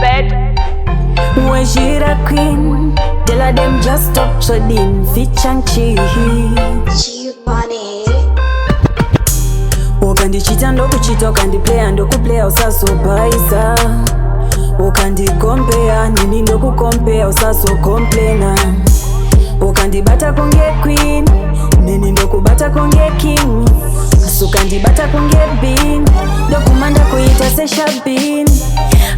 Bed. When she the queen, tell her them just stop trading Fitch and cheat. Ukandichita ndokuchita, ukandiplaya ndokuplaya, usasobaisa. Ukandikompea nini ndokukompea, usasokomplena. Ukandibata konge queen, nini ndokubata konge king. Ukandibata konge bean, ndokumanda kuita sesha bean.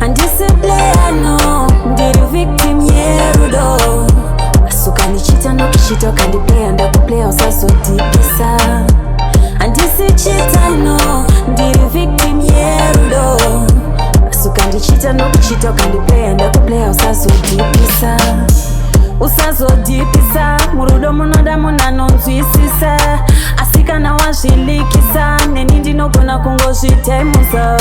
Andisiplaya no, ndiri victim yerudo. Ukanichita ndokuchita, ukandiplaya ndokuplaya, usasodipisa. Andisichita no, ndiri victim yerudo. Ukandichita ndokuchita, ukandiplaya ndokuplaya, usasodipisa. Usazodipisa, murudo munoda munanonzwisisa. Asikana wazvilikisa, neni ndinogona kungozvitemusa.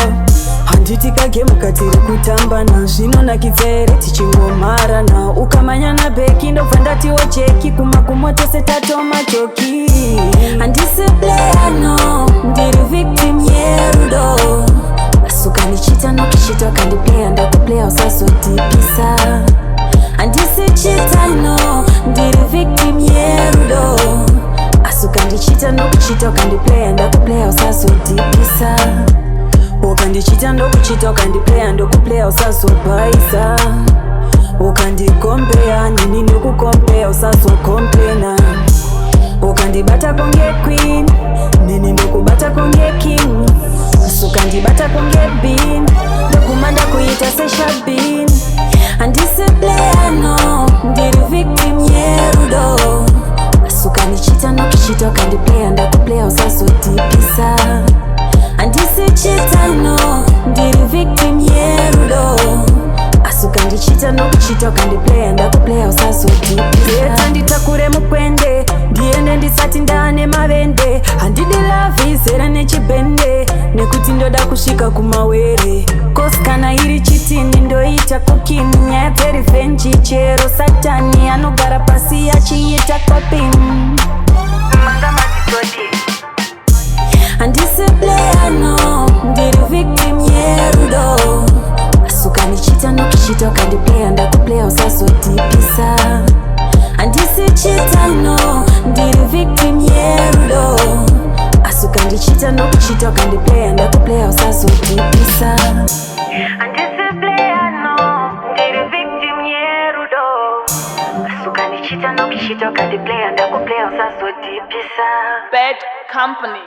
Handiti kagemu katiri kutambana, zvinonakidza tichingomarana. Ukamanyana beki ndobva ndatiwo cheki, kumakumo tese tatoma joki. Handisiplaya no, ndiri victim yerudo. Ukanichita nokuchita, ukandiplaya ndakuplaya, usazodipisa. Andisichita no, ndiri victim yerudo. Ukandichita nokuchita, ukandiplaya ndakuplaya, usazodipisa. Ukandichita ndokuchita, ukandiplaya ndokuplaya, usazobaisa. Ukandikompea nini ndokukompea, usazokomplena. Ukandibata konge queen, nini ndokubata konge king. Ukandibata konge bean, ndokumanda kuita sesha bean. Andisiplaya no, ndiri victim yerudo. Ukanichita nokuchita, ukandiplaya ndakuplaya, usazodipisa. Andisichita no, ndiri victim yerudo. Ukandichita nokuchita, ukandiplaya ndakuplaya, usazodipisa. Anditakure mukwende, ndiende ndisati ndane mavende. Handidi lavi zera nechibende, nekuti ndoda kusvika kumawere. Kosi kana iri chitini ndoita kokini, nyaya dzerevhenji chero satani anogara pasi achiita coping. Andisiplaya no, ndiri victim yerudo. Ukanichita nokuchita, ukandiplaya ndakuplaya, usazodipisa. Andisichita no, ndiri victim yerudo. Ukandichita nokuchita, ukandiplaya ndakuplaya, usazodipisa. Andisiplaya no, ndiri victim yerudo. Ukanichita nokuchita, ukandiplaya ndakuplaya, usazodipisa. Bad company.